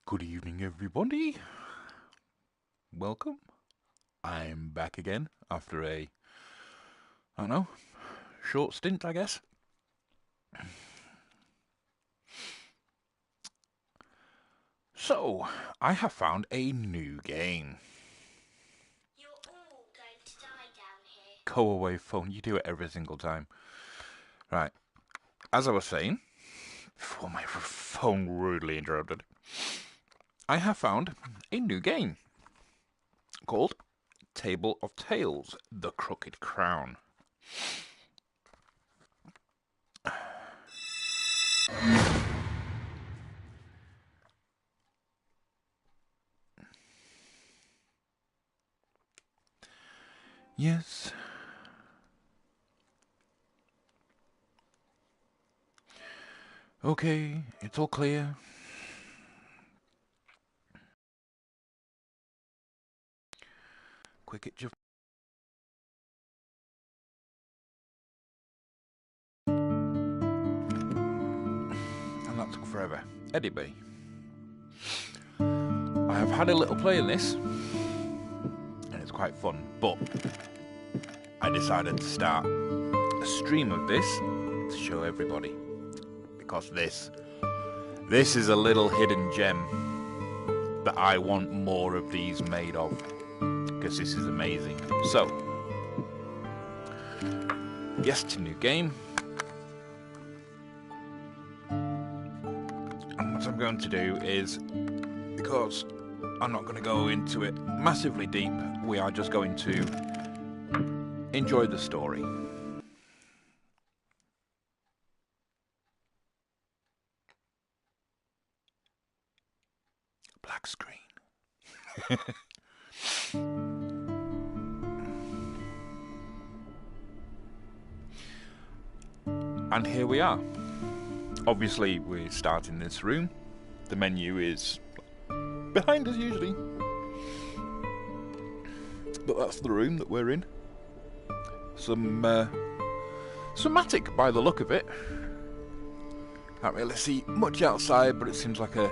Good evening, everybody. Welcome. I'm back again after I don't know, short stint, I guess. So, I have found a new game. You're all going to die down here. Go away, phone. You do it every single time. Right. As I was saying, before my phone rudely interrupted, I have found a new game called Table of Tales: The Crooked Crown. Yes. Okay, it's all clear. Quick itch of... And that took forever. Anyway, I have had a little play in this, and it's quite fun, but I decided to start a stream of this to show everybody, because this is a little hidden gem that I want more of these made of, because this is amazing. So, yes to new game. And what I'm going to do is, because I'm not going to go into it massively deep, we are just going to enjoy the story. Black screen. And here we are. Obviously, we start in this room. The menu is behind us usually, but that's the room that we're in. Some attic by the look of it. Can't really see much outside, but it seems like a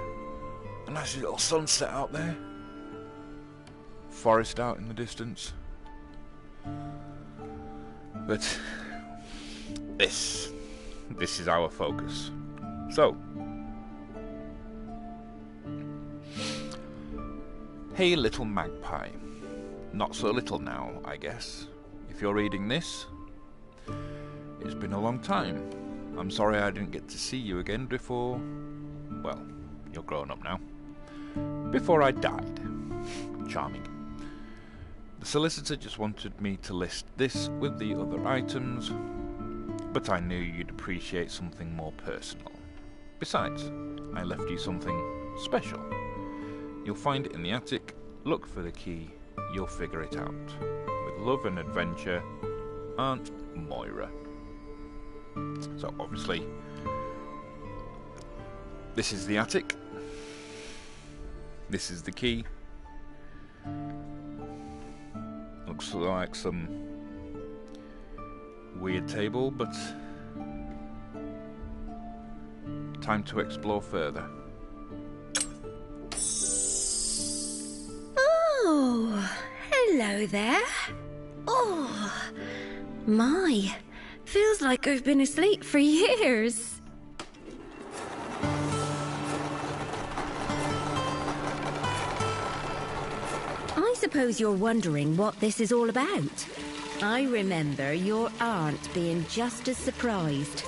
nice little sunset out there. Forest out in the distance. But this is our focus. So, hey little magpie. Not so little now, I guess. If you're reading this, it's been a long time. I'm sorry I didn't get to see you again before... Well, you're grown up now. Before I died. Charming. The solicitor just wanted me to list this with the other items, but I knew you'd appreciate something more personal. Besides, I left you something special. You'll find it in the attic. Look for the key. You'll figure it out. With love and adventure, Aunt Moira. So obviously, this is the attic. This is the key. Looks like some weird table, but time to explore further. Oh, hello there. Oh, my. Feels like I've been asleep for years. I suppose you're wondering what this is all about. I remember your aunt being just as surprised.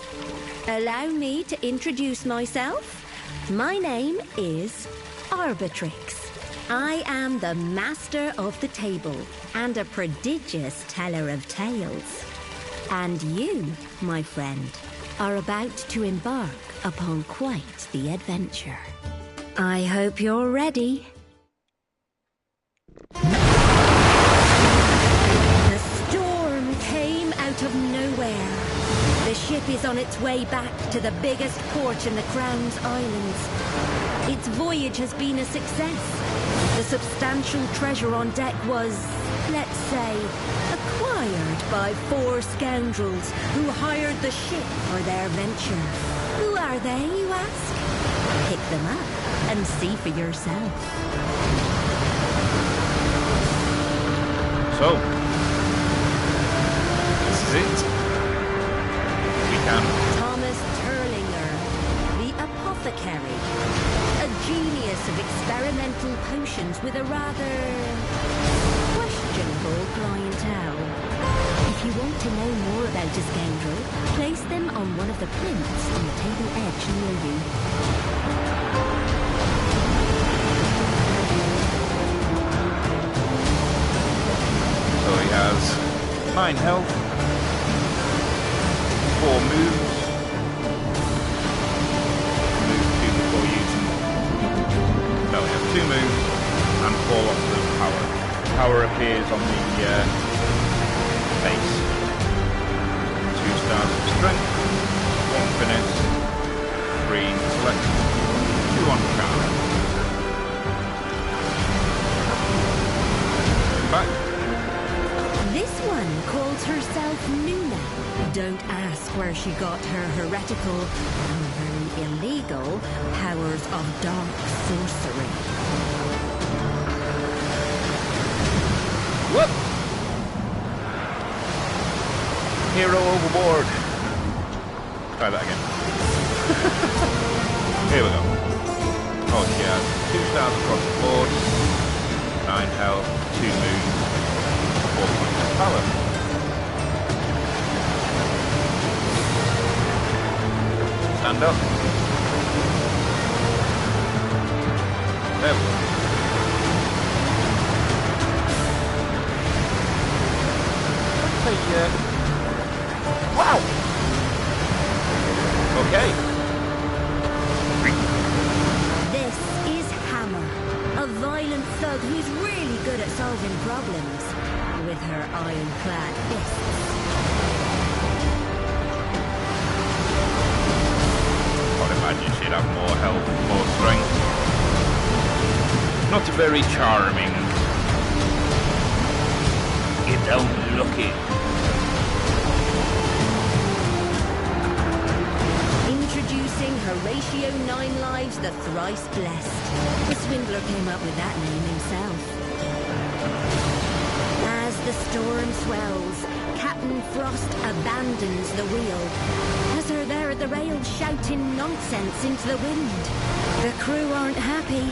Allow me to introduce myself. My name is Arbitrix. I am the master of the table and a prodigious teller of tales. And you, my friend, are about to embark upon quite the adventure. I hope you're ready. The storm came out of nowhere. The ship is on its way back to the biggest port in the Crown's Islands. Its voyage has been a success. The substantial treasure on deck was, let's say, acquired by 4 scoundrels who hired the ship for their venture. Who are they, you ask? Pick them up and see for yourself. So, this is it. We can... Thomas Turlinger, the apothecary. A genius of experimental potions with a rather questionable clientele. If you want to know more about a scoundrel, place them on one of the plinths on the table edge near you. So he has 9 health, 4 moves. Move 2 before using. No, we have 2 moves and 4 lots of power. Power appears on the base. 2 stars of strength, 1 finesse, 3 intellect, 2 on charm. Back. This one calls herself Nuna. Don't ask where she got her heretical, and very illegal, powers of dark sorcery. Whoop! Hero overboard. Try that again. Here we go. Oh, she has 2 stars across the board, 9 health, 2 moves, 4 points of power. Stand up. There we go. Wow! Okay. This is Hammer, a violent thug who's really good at solving problems with her ironclad fists. I'd imagine she'd have more health, more strength. Not very charming. You don't look it. Introducing Horatio Nine Lives, the Thrice Blessed. The swindler came up with that name himself. As the storm swells, Captain Frost abandons the wheel. As they're there at the rail shouting nonsense into the wind. The crew aren't happy.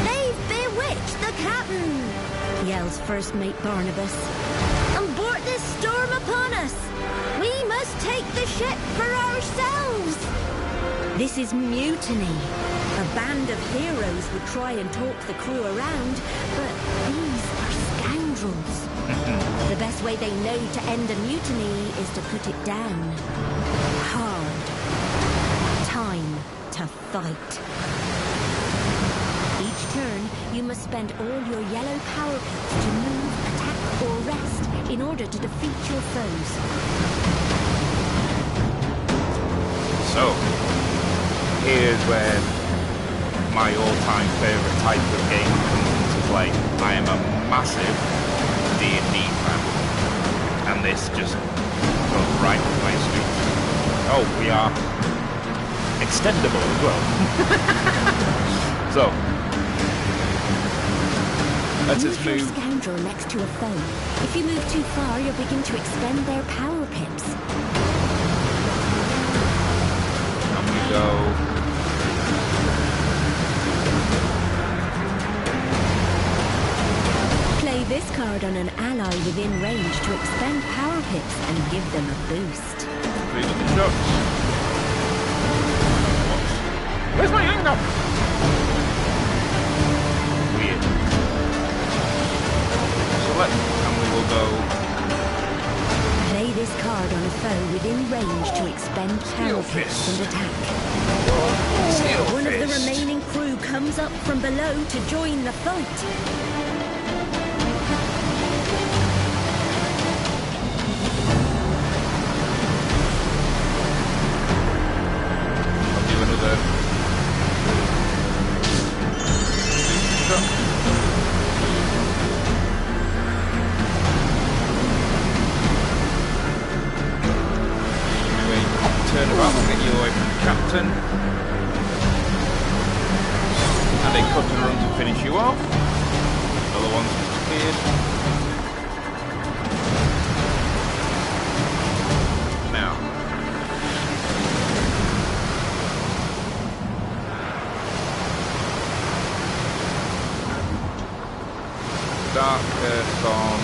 They've bewitched the captain, yells First Mate Barnabas. Abort this storm upon us! We must take the ship for ourselves! This is mutiny. A band of heroes would try and talk the crew around, but these are scoundrels. The best way they know to end a mutiny is to put it down. Hard. Time to fight. Each turn, you must spend all your yellow power pips to move, attack, or rest in order to defeat your foes. So, here's where my all-time favourite type of game comes into play. I am a massive D&D fan, and this just goes right up my street. Oh, we are extendable as well. So, let us move your move. scoundrel next to a foe. If you move too far, you'll begin to expend their power pips. And we go. Play this card on an ally within range to expend power pips and give them a boost. Three little shots. Where's my hang up? Weird. Select, and we will go. Play this card on a foe within range to expend power pips and attack. Steel One of the Fist. remaining crew comes up from below to join the fight. I'll do another. Shot. Anyway, turn about and get you away from the captain. cut and run to finish you off. Another one's disappeared. Now. Dark Curse on.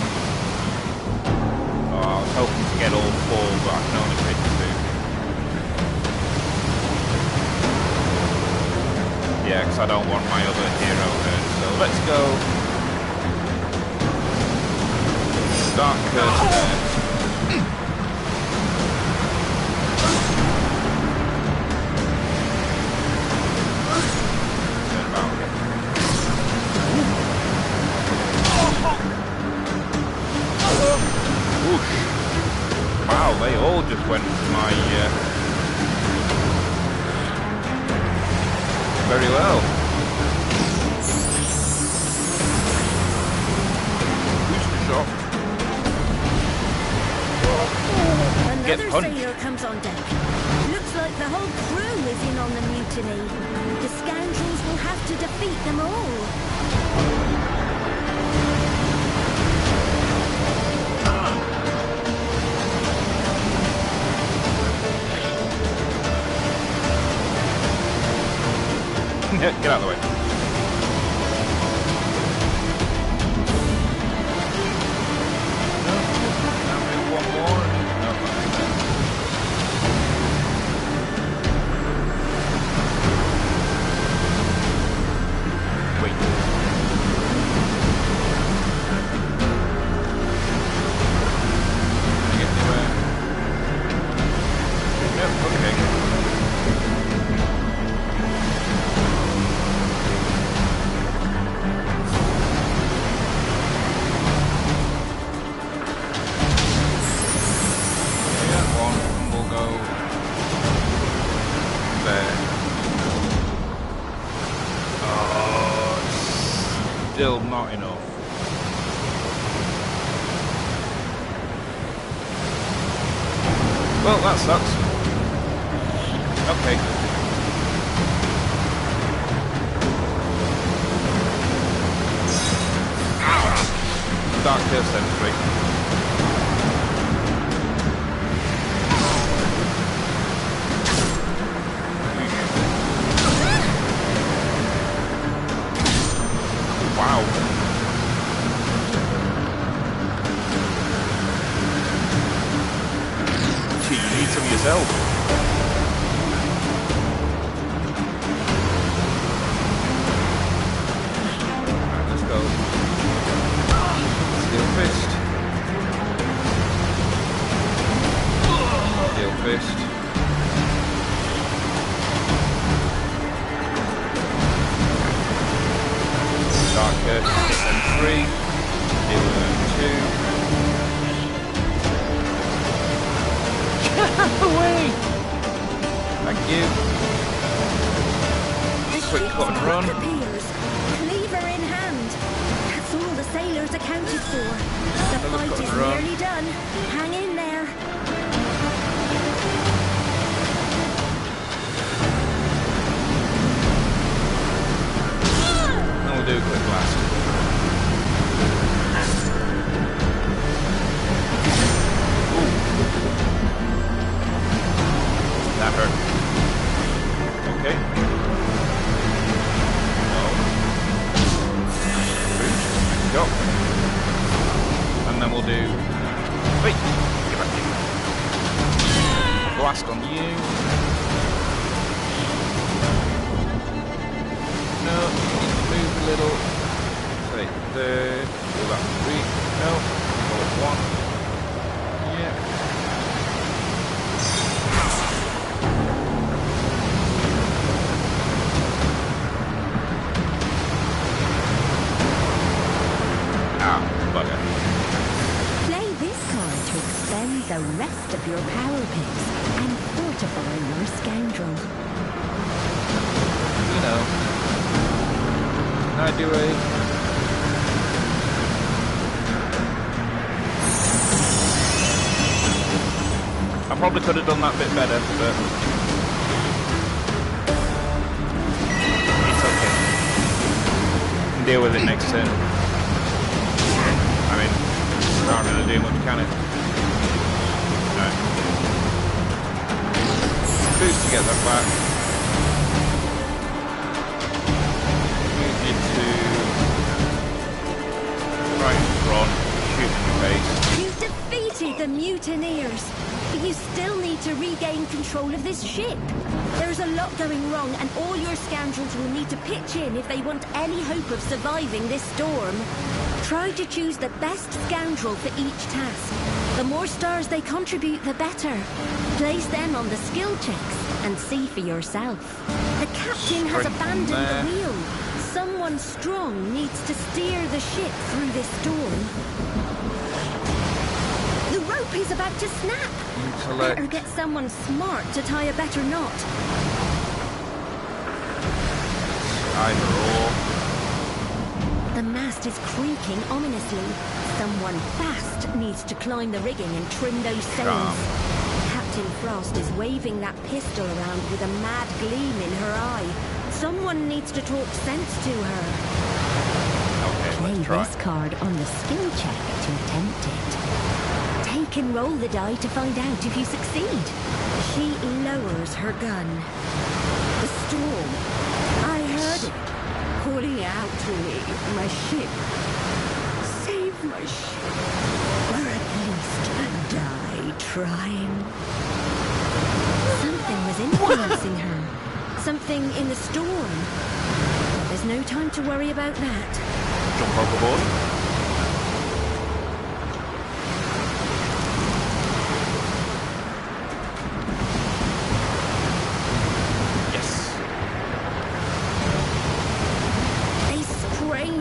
Oh, I was hoping to get all 4, but I can only pick 2. Yeah, because I don't want my other hero hurt. So let's go. Dark Curse there. Turn about again. Whoosh. Wow, they all just went to my very well. Booster shot. Another punched. sailor comes on deck. Looks like the whole crew is in on the mutiny. The scoundrels will have to defeat them all. Get out of the way. No, now maybe one more. No, wait. Can I get anywhere? Yep, okay. Still not enough. Well, that sucks. Okay. Dark Curse Sentry. Wow. Gee, you need some yourself. Alright, let's go. Steel Fist. Steel Fist. Dark Curse, hit them 3, deal with them 2. Get away! Thank you. Quick cut and run. Appears. Cleaver in hand. That's all the sailors accounted for. The Another fight cut is and run. nearly done. Hang in there. We'll do a quick blast. Ooh. That hurt. Okay. No. Go. And then we'll do... Wait! Get back here. Blast on you. No, you need to move a little. Say there. Do that 3. No. Go at 1. Yeah. Ah, bugger. Play this card to expend the rest of your power picks and fortify your scoundrel. You know. Can I do a... I probably could have done that bit better, but... It's okay. can deal with it next turn. I mean, can't really do much, can it? No. Boost to get that back. We need to right in front, shoot in the face. You've defeated the mutineers, but you still need to regain control of this ship. There's a lot going wrong, and all your scoundrels will need to pitch in if they want any hope of surviving this storm. Try to choose the best scoundrel for each task. The more stars they contribute, the better. Place them on the skill checks and see for yourself. The captain has abandoned the wheel. Someone strong needs to steer the ship through this storm. The rope is about to snap. Better get someone smart to tie a better knot. Either or. The mast is creaking ominously. Someone fast needs to climb the rigging and trim those sails. Captain Frost is waving that pistol around with a mad gleam in her eye. Someone needs to talk sense to her. Okay, Play let's try. this card on the skill check to tempt it. Take and roll the die to find out if you succeed. She lowers her gun. The storm. I heard it. Calling out to me. My ship. Save my ship. Or at least die trying. Something was influencing her. Something in the storm. There's no time to worry about that. Jump overboard.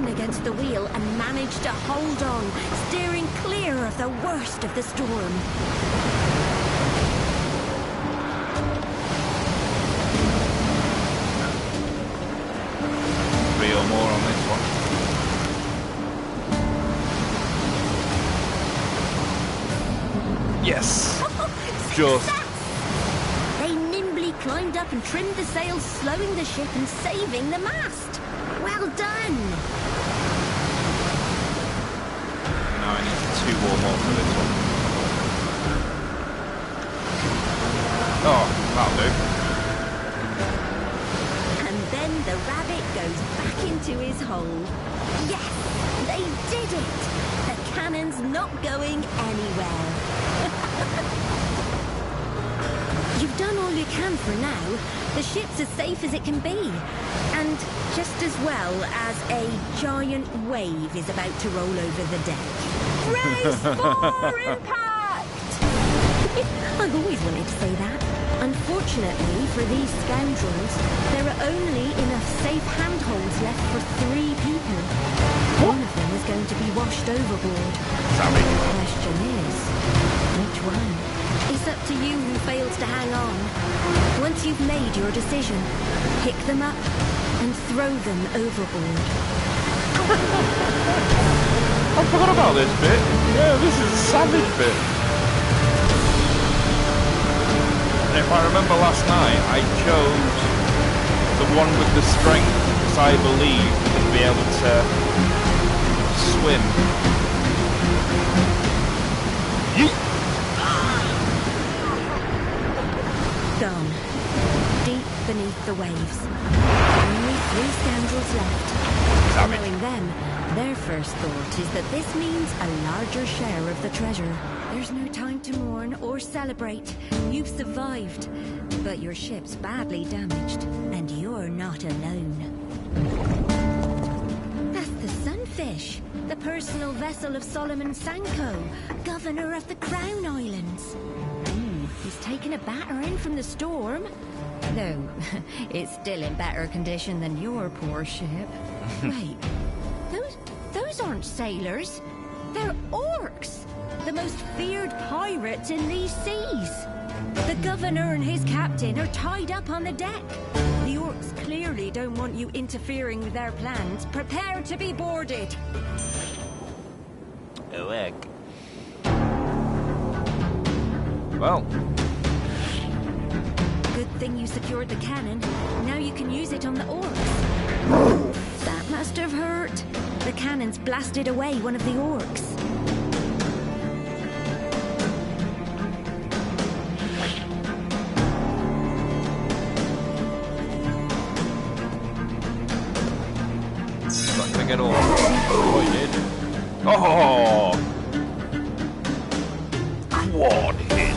Against the wheel and managed to hold on, steering clear of the worst of the storm. 3 or more on this one. Yes! Just. They nimbly climbed up and trimmed the sails, slowing the ship and saving the mast. Well done! Now I need 2 or more for this one. Oh, that'll do. And then the rabbit goes back into his hole. Yes! They did it! The cannon's not going anywhere. You've done all you can for now. The ship's as safe as it can be. And just as well as a giant wave is about to roll over the deck. Brace for impact! I've always wanted to say that. Unfortunately for these scoundrels, there are only enough safe handholds left for 3 people. One of them is going to be washed overboard. Savage. The question is, which one? It's up to you who fails to hang on. Once you've made your decision, pick them up and throw them overboard. I forgot about this bit. Yeah, this is a savage bit. And if I remember last night, I chose the one with the strength because I believe would be able to swim. Yeet. Gone. Deep beneath the waves. Only 3 scoundrels left. Savage. Knowing them, their first thought is that this means a larger share of the treasure. There's no time to mourn or celebrate. You've survived, but your ship's badly damaged, and you're not alone. That's the Sunfish, the personal vessel of Solomon Sanko, governor of the Crown Islands. He's taken a battering from the storm. Though, it's still in better condition than your poor ship. Wait, those aren't sailors. They're orcs. The most feared pirates in these seas. The governor and his captain are tied up on the deck. The orcs clearly don't want you interfering with their plans. Prepare to be boarded. Oh, egg. Well. Good thing you secured the cannon. Now you can use it on the orcs. That must have hurt. cannons blasted away one of the orcs. Not gonna get all avoided. Oh! Quad hit.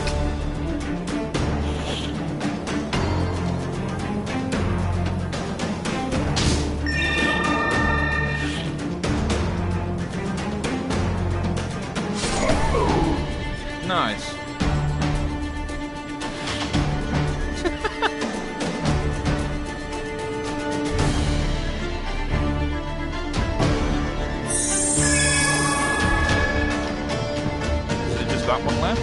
Nice. Is it just that one left?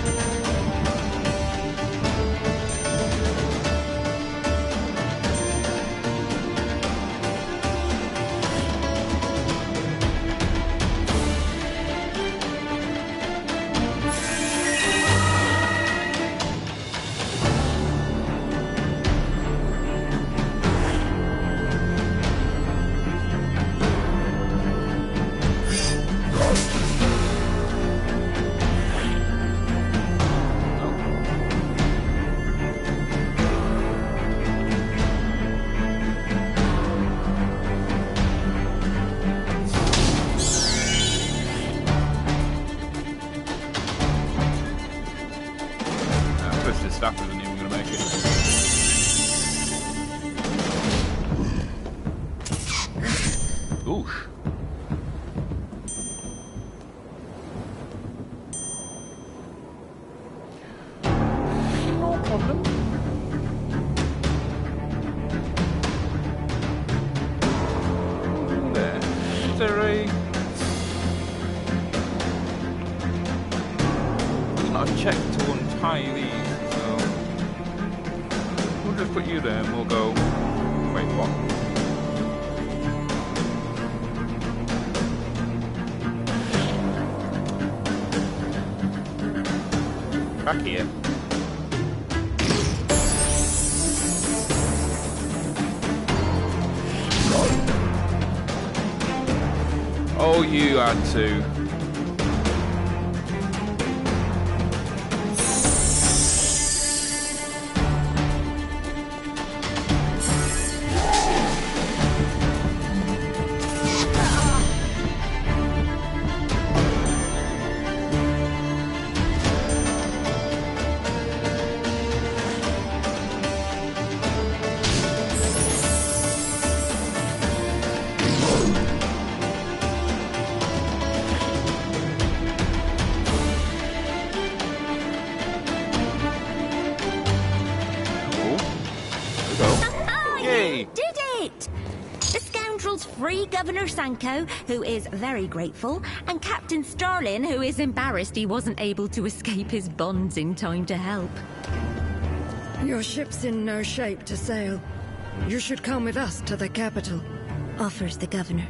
Staff isn't even going to make it. Oof. No problem. There. Is there a... There's not a check to untie these. We'll just put you there and we'll go... Wait, what? Back here. Oh, you had to. Free Governor Sanko, who is very grateful, and Captain Starlin, who is embarrassed he wasn't able to escape his bonds in time to help. Your ship's in no shape to sail. You should come with us to the capital, offers the Governor.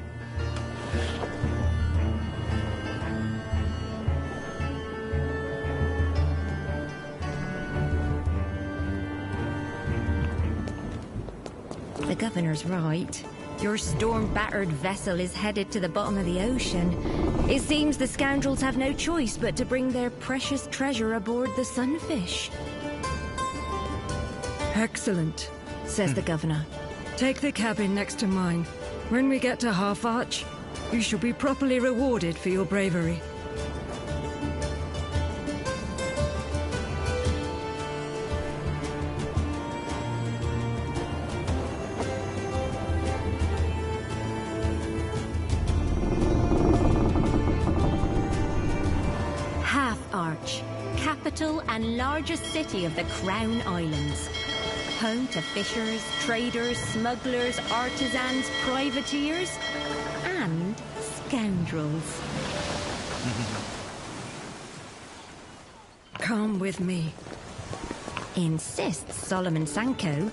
The Governor's right. Your storm-battered vessel is headed to the bottom of the ocean. It seems the scoundrels have no choice but to bring their precious treasure aboard the Sunfish. Excellent, says the Governor. Take the cabin next to mine. When we get to Half Arch, you shall be properly rewarded for your bravery. Capital and largest city of the Crown Islands. Home to fishers, traders, smugglers, artisans, privateers, and scoundrels. Come with me, insists Solomon Sanko.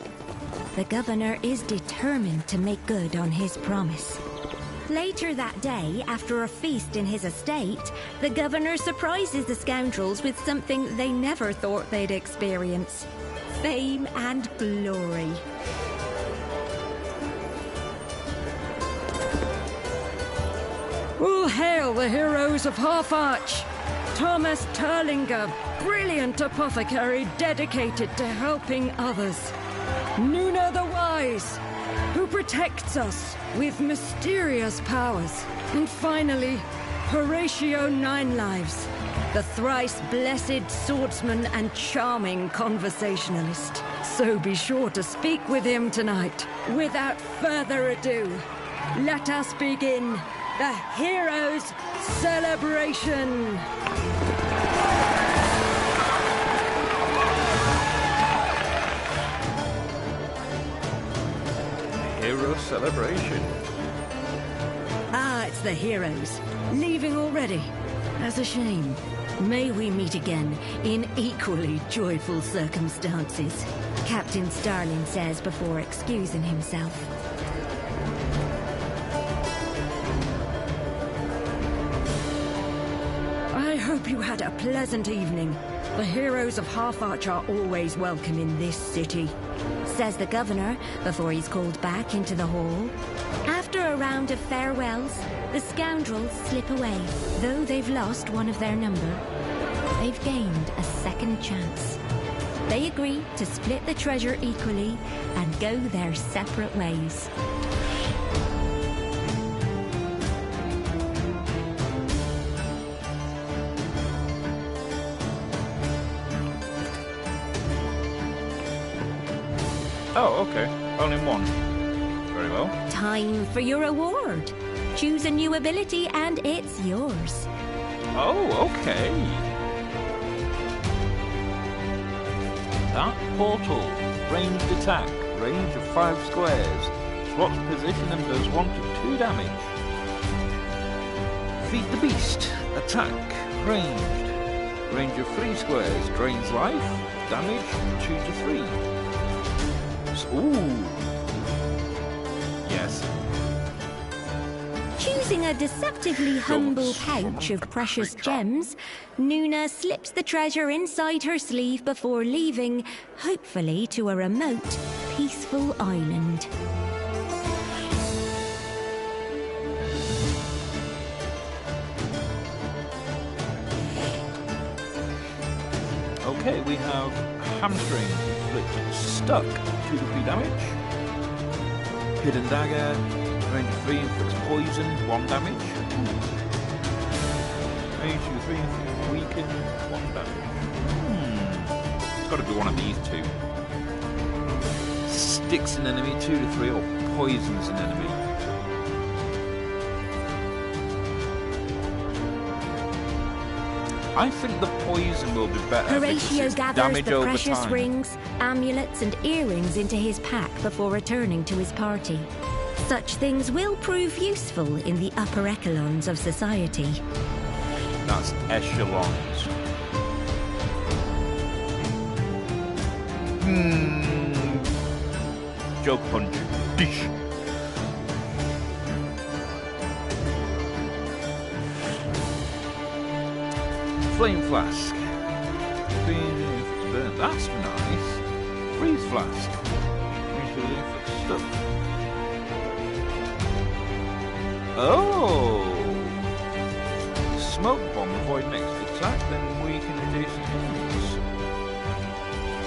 The Governor is determined to make good on his promise. Later that day, after a feast in his estate, the Governor surprises the scoundrels with something they never thought they'd experience: fame and glory. hail the heroes of Half-Arch. Thomas Turlinger, brilliant apothecary dedicated to helping others. Nuna the Wise, who protects us with mysterious powers. And finally, Horatio Ninelives, the thrice-blessed swordsman and charming conversationalist. So be sure to speak with him tonight. Without further ado, let us begin the Heroes' Celebration! Hero celebration. Ah, it's the heroes. Leaving already. That's a shame. May we meet again in equally joyful circumstances, Captain Starling says before excusing himself. I hope you had a pleasant evening. The heroes of Half-Arch are always welcome in this city, Says the governor before he's called back into the hall. After a round of farewells, the scoundrels slip away. Though they've lost one of their number, they've gained a second chance. They agree to split the treasure equally and go their separate ways. Oh, okay. Only one. Very well. Time for your award. Choose a new ability and it's yours. Oh, okay. That portal. Ranged attack. Range of 5 squares. Swaps position and does 1 to 2 damage. Feed the beast. Attack. Ranged. Range of 3 squares. Drains life. Damage 2 to 3. Ooh. Yes. Choosing a deceptively humble pouch of precious gems, Nuna slips the treasure inside her sleeve before leaving, hopefully to a remote, peaceful island. Okay, we have hamstring, inflict stuck, 2 to 3 damage. Hidden dagger, range of 3, inflicts poison, 1 damage. Range of 3, inflicts weaken, 1 damage. It's got to be one of these two. Sticks an enemy, 2 to 3, or poisons an enemy. I think the poison will be better. Horatio gathers damage the over precious time. rings, amulets and earrings into his pack before returning to his party. Such things will prove useful in the upper echelons of society. That's echelons. Joke punch. Dish. Flame flask. That's nice. Freeze flask. Stuff. Oh! Smoke bomb. Avoid next attack, then weaken adjacent enemies.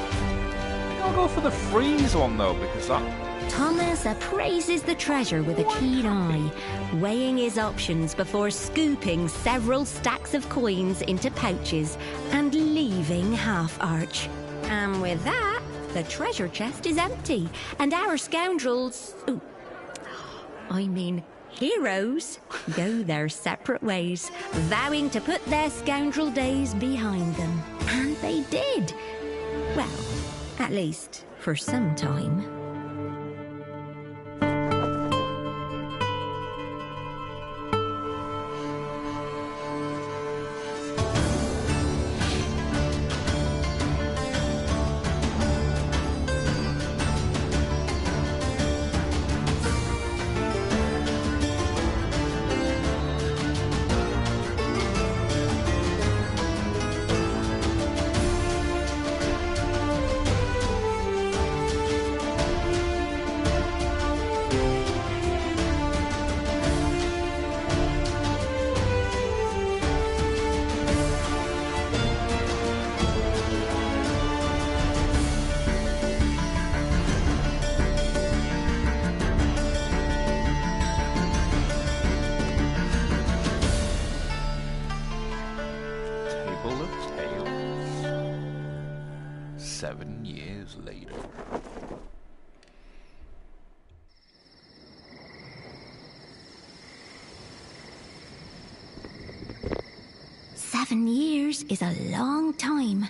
I think I'll go for the freeze one though, because that. Thomas appraises the treasure with a keen eye, weighing his options before scooping several stacks of coins into pouches and leaving Half-Arch. And with that, the treasure chest is empty, and our scoundrels... ooh, I mean, heroes go their separate ways, vowing to put their scoundrel days behind them. And they did. Well, at least for some time. 7 years later. "7 years is a long time.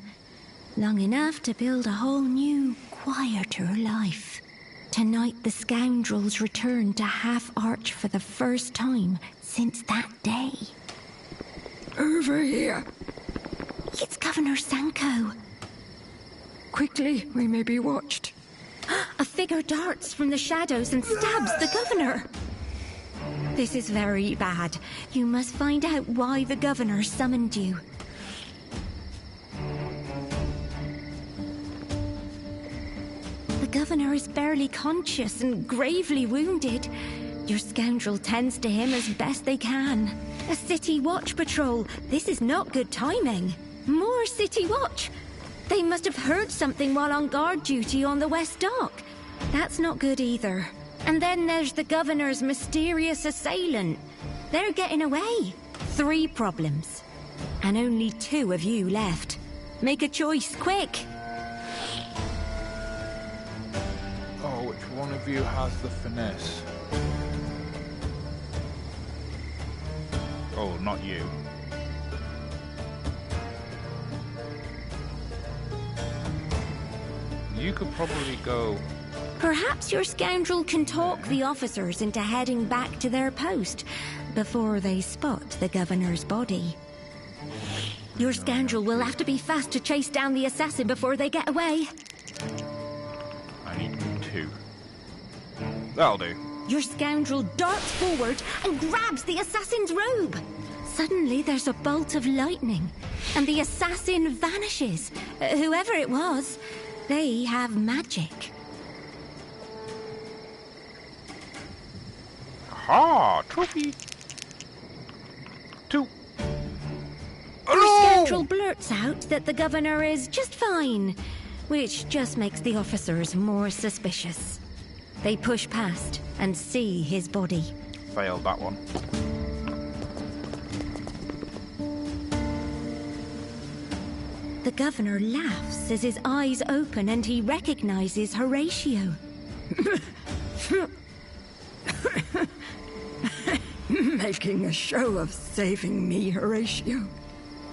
Long enough to build a whole new, quieter life. Tonight the scoundrels return to Half Arch for the first time since that day." Over here. It's Governor Sanko. Quickly, we may be watched. A figure darts from the shadows and stabs the governor. This is very bad. You must find out why the governor summoned you. The governor is barely conscious and gravely wounded. Your scoundrel tends to him as best they can. A city watch patrol. This is not good timing. More city watch. They must have heard something while on guard duty on the West Dock. That's not good either. And then there's the governor's mysterious assailant. They're getting away. 3 problems. And only 2 of you left. Make a choice, quick. Oh, which one of you has the finesse? Oh, not you. You could probably go... Perhaps your scoundrel can talk the officers into heading back to their post before they spot the governor's body. Your scoundrel will have to be fast to chase down the assassin before they get away. I need 2. That'll do. Your scoundrel darts forward and grabs the assassin's robe. Suddenly there's a bolt of lightning, and the assassin vanishes. Whoever it was, they have magic. Aha! Trophy! 2. Your Oh, scoundrel blurts out that the governor is just fine, which just makes the officers more suspicious. They push past and see his body. failed that one. The governor laughs as his eyes open and he recognizes Horatio. Making a show of saving me, Horatio.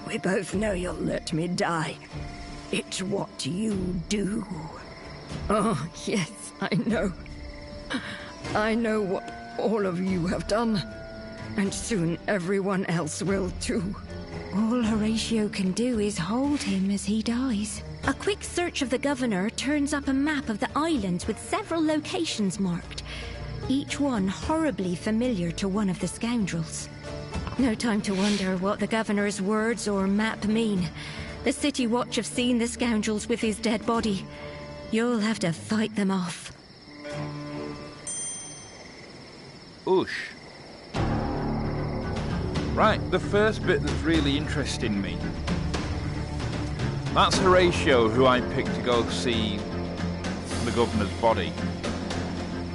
We both know you'll let me die. It's what you do. Oh, yes, I know. I know what all of you have done. And soon everyone else will too. All Horatio can do is hold him as he dies. A quick search of the governor turns up a map of the islands with several locations marked, each one horribly familiar to one of the scoundrels. No time to wonder what the governor's words or map mean. The City Watch have seen the scoundrels with his dead body. You'll have to fight them off. Oosh. Right, the first bit that's really interesting me. That's Horatio, who I picked to go see the governor's body.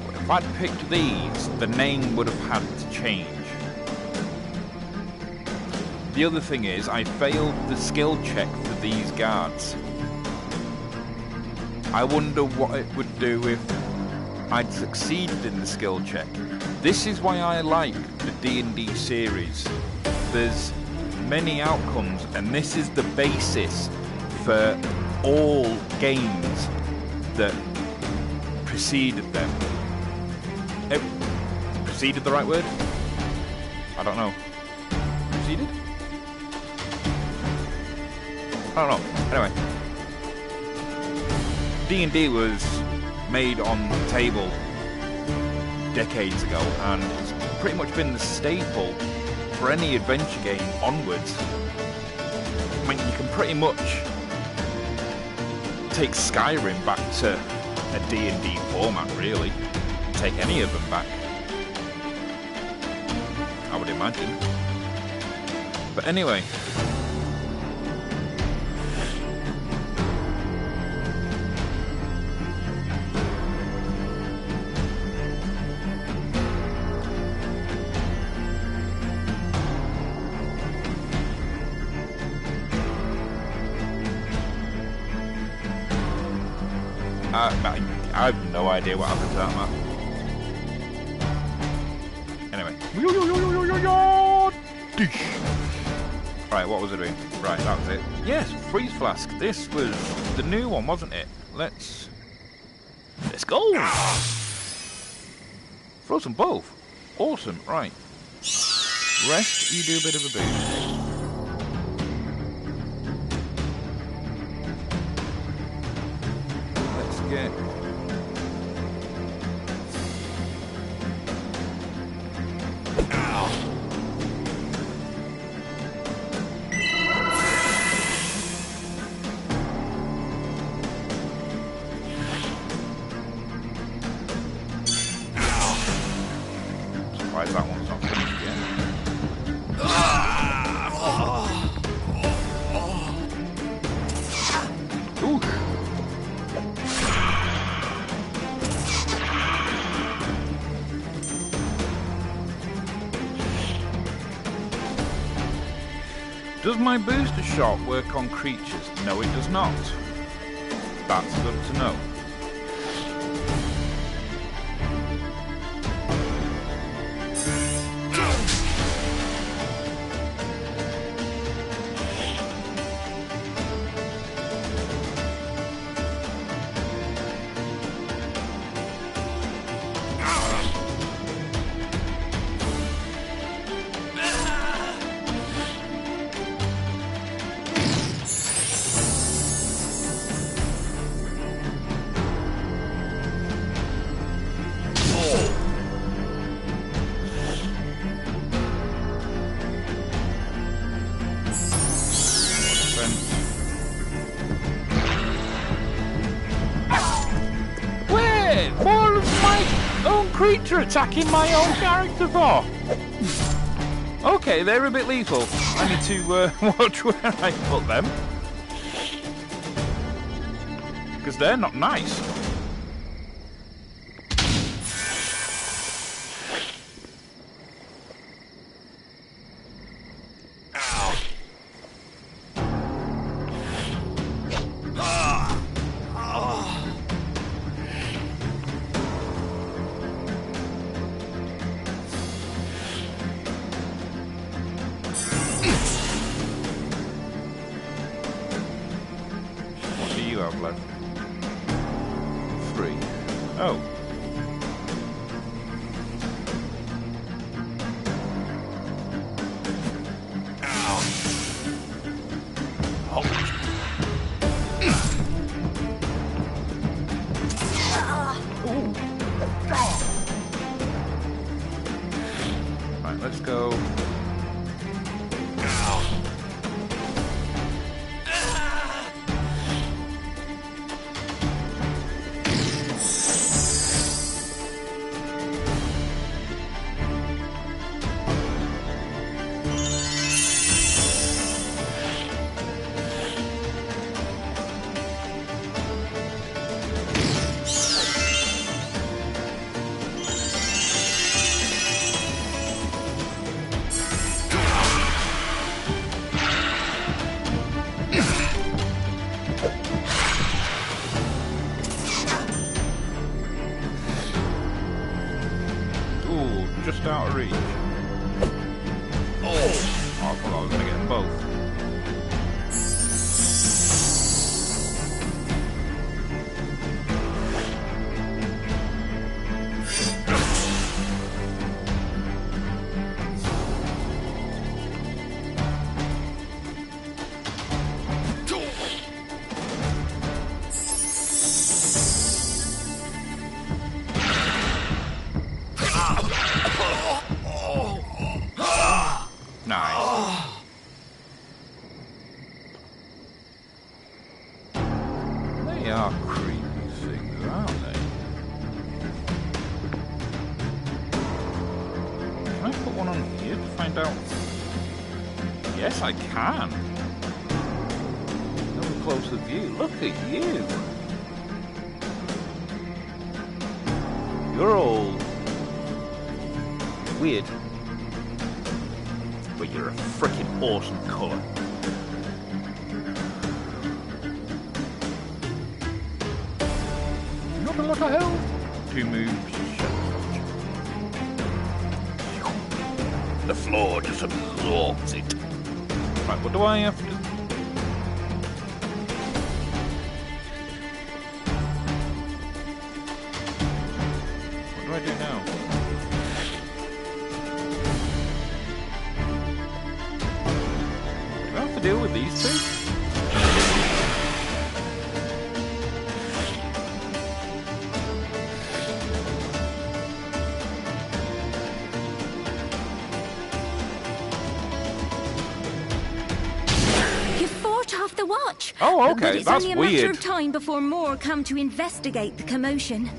But if I'd picked these, the name would have had to change. The other thing is, I failed the skill check for these guards. I wonder what it would do if I'd succeeded in the skill check. This is why I like the D&D series. There's many outcomes, and this is the basis for all games that preceded them. Preceded the right word? I don't know. Preceded? I don't know. Anyway. D&D was made on the table decades ago, and it's pretty much been the staple for any adventure game onwards. I mean, you can pretty much take Skyrim back to a D&D format, really. Take any of them back, I would imagine. But anyway. I have no idea what happened to that map. Anyway. Right, what was I doing? Right, that was it. Yes, freeze flask. This was the new one, wasn't it? Let's go! Frozen both. Awesome, right. Rest, you do a bit of a boost. Let's get... Surprised that one's not finished yet. Ooh. Does my booster shot work on creatures? No, it does not. That's good to know. What is my own creature attacking my own character for? Okay, they're a bit lethal. I need to watch where I put them. Because they're not nice. You have left 3. Oh. Right, let's go. Just out of reach. Oh, I thought I was going to get them both. Nice. They are creepy things, aren't they? Can I put one on here to find out? Yes, I can. Have a closer view. Look at you. You're all weird. But you're a freaking awesome colour. a lot of health. 2 moves. The floor just absorbs it. Right, what do I have to do? What do I do now? Do I have to deal with these two? The watch. Oh, okay, But it's that's only a matter weird. of time before more come to investigate the commotion.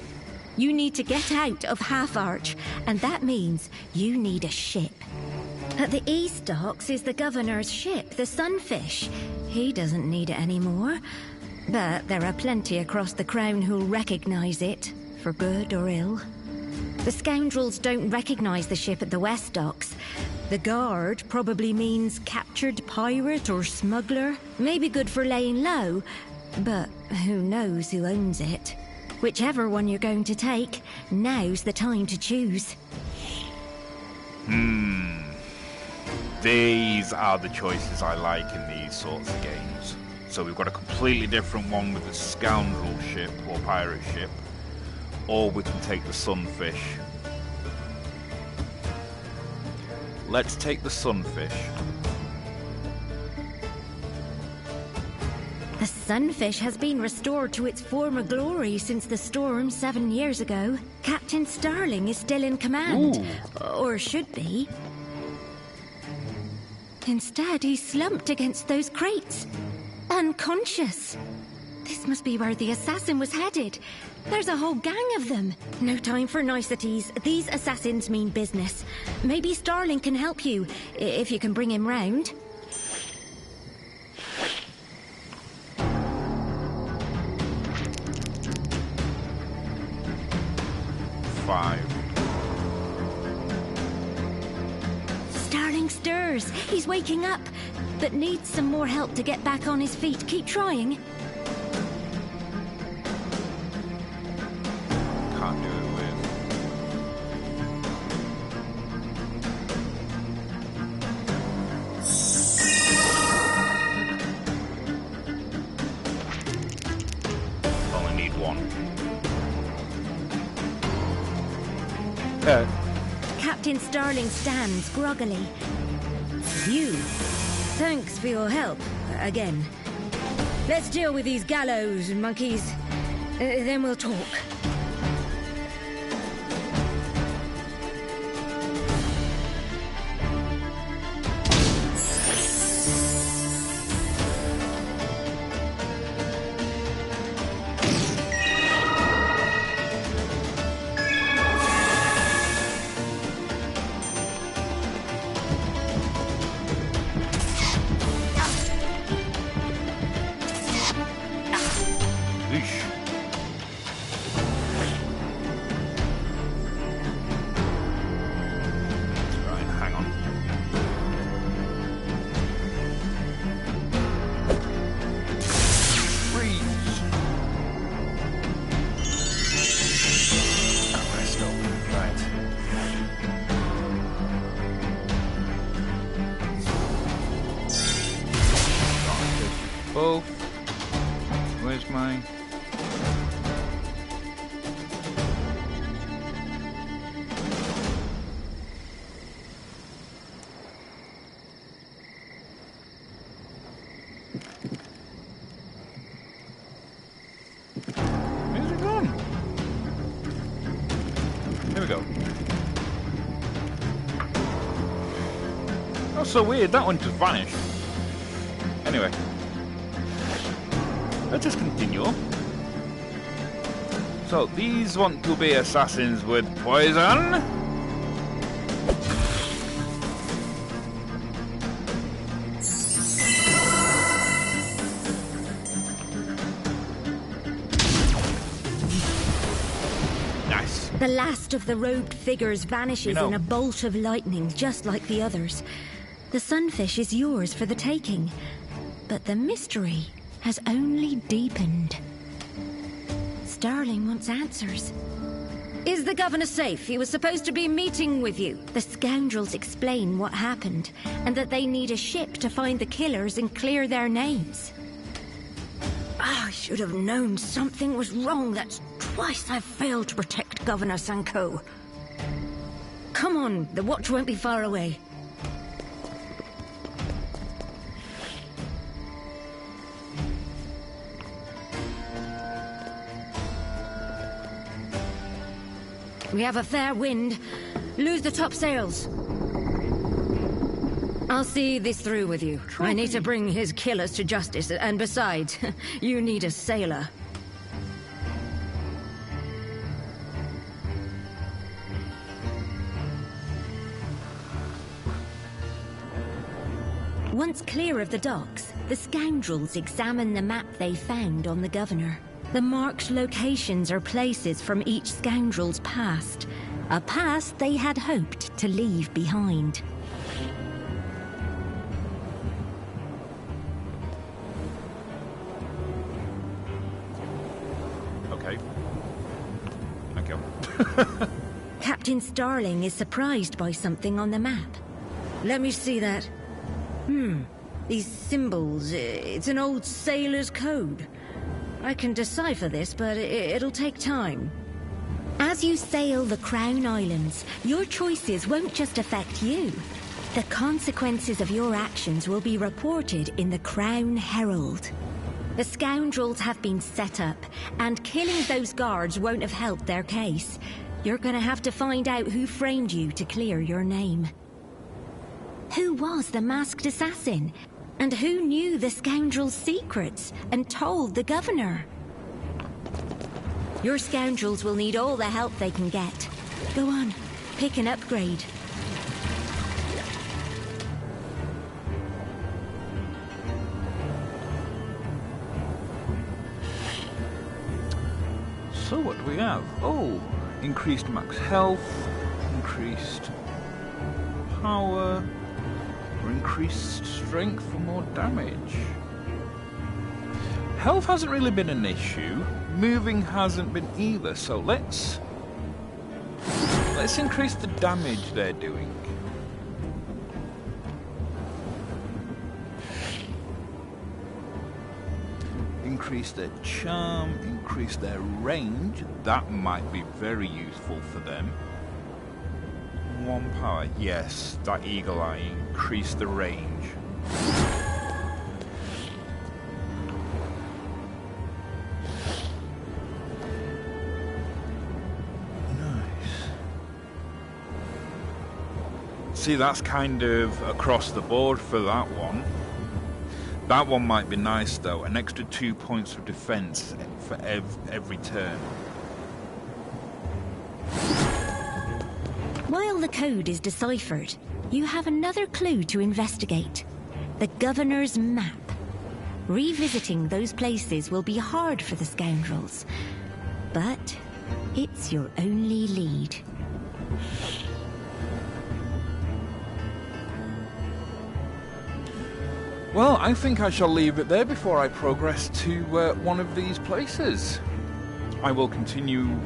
You need to get out of Half Arch, and that means you need a ship. At the East Docks is the governor's ship, the Sunfish. He doesn't need it anymore, but there are plenty across the Crown who'll recognize it, for good or ill. The scoundrels don't recognize the ship at the West Docks. The guard probably means captured pirate or smuggler. Maybe good for laying low, but who knows who owns it. Whichever one you're going to take, now's the time to choose. These are the choices I like in these sorts of games. So we've got a completely different one with the scoundrel ship or pirate ship, or we can take the Sunfish. Let's take the Sunfish. The Sunfish has been restored to its former glory since the storm 7 years ago. Captain Starling is still in command. Or should be. Instead, he's slumped against those crates. Unconscious. This must be where the assassin was headed. There's a whole gang of them. No time for niceties. These assassins mean business. Maybe Starling can help you, if you can bring him round. Five. Starling stirs. He's waking up, but needs some more help to get back on his feet. Keep trying. Can't do it with. Only need one. Captain Starling stands groggily. You. Thanks for your help, again. Let's deal with these gallows monkeys. Then we'll talk. Eesh. Right, hang on. Freeze. Oh, rest up. Right. Both. Where's my... Where's it gone? There we go. That's so weird, that one just vanished. Anyway. Let's just continue. So, these want to be assassins with poison. Nice. The last of the robed figures vanishes in a bolt of lightning, just like the others. The Sunfish is yours for the taking, but the mystery has only deepened. Starling wants answers. Is the governor safe? He was supposed to be meeting with you. The scoundrels explain what happened, and that they need a ship to find the killers and clear their names. I should have known something was wrong. That's twice I've failed to protect Governor Sanko. Come on, the watch won't be far away. We have a fair wind. Lose the topsails. I'll see this through with you. I need to bring his killers to justice, and besides, you need a sailor. Once clear of the docks, the scoundrels examine the map they found on the governor. The marked locations are places from each scoundrel's past, a past they had hoped to leave behind. Okay. Thank you. Captain Starling is surprised by something on the map. Let me see that. These symbols, it's an old sailor's code. I can decipher this, but it'll take time. As you sail the Crown Islands, your choices won't just affect you. The consequences of your actions will be reported in the Crown Herald. The scoundrels have been set up, and killing those guards won't have helped their case. You're gonna have to find out who framed you to clear your name. Who was the masked assassin? And who knew the scoundrel's secrets and told the governor? Your scoundrels will need all the help they can get. Go on, pick an upgrade. So what do we have? Oh, increased max health, increased power, or increased strength for more damage. Health hasn't really been an issue. Moving hasn't been either. So let's increase the damage they're doing. Increase their charm, increase their range. That might be very useful for them. 1 power, yes, that eagle eye, increase the range. Nice. See, that's kind of across the board for that one. That one might be nice though, an extra 2 points of defense for every turn. While the code is deciphered, you have another clue to investigate. The governor's map. Revisiting those places will be hard for the scoundrels, but it's your only lead. Well, I think I shall leave it there before I progress to one of these places. I will continue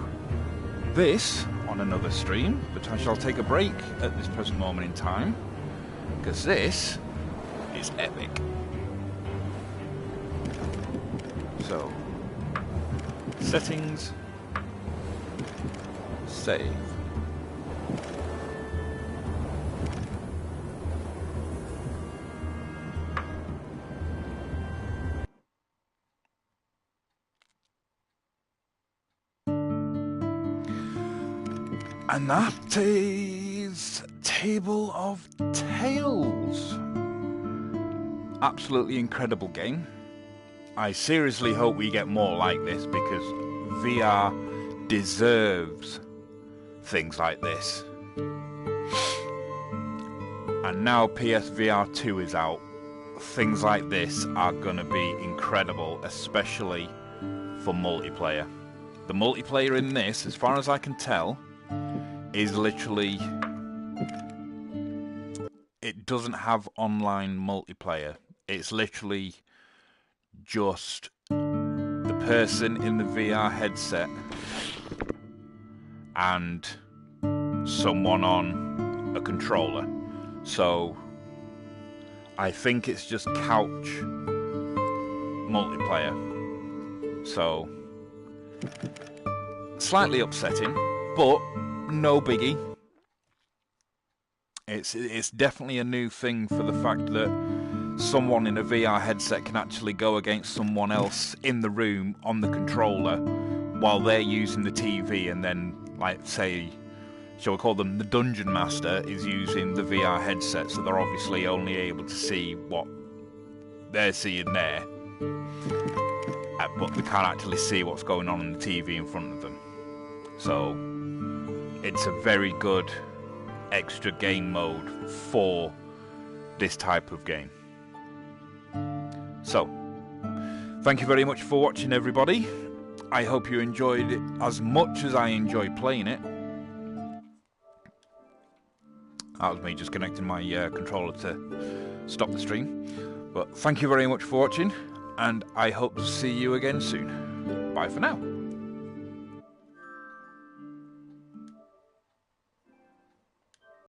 this on another stream, but I shall take a break at this present moment in time, because this is epic. So, settings, save. And that is Table of Tales. Absolutely incredible game. I seriously hope we get more like this, because VR deserves things like this. And now PSVR 2 is out. Things like this are gonna be incredible, especially for multiplayer. The multiplayer in this, as far as I can tell, is literally, it doesn't have online multiplayer. It's literally just the person in the VR headset and someone on a controller. So I think it's just couch multiplayer. So slightly upsetting, but no biggie. It's definitely a new thing for the fact that someone in a VR headset can actually go against someone else in the room on the controller while they're using the TV, and then, like, say, shall we call them the Dungeon Master is using the VR headset, so they're obviously only able to see what they're seeing there, but they can't actually see what's going on the TV in front of them. So it's a very good extra game mode for this type of game. So, thank you very much for watching, everybody. I hope you enjoyed it as much as I enjoyed playing it. That was me just connecting my controller to stop the stream. But thank you very much for watching, and I hope to see you again soon. Bye for now.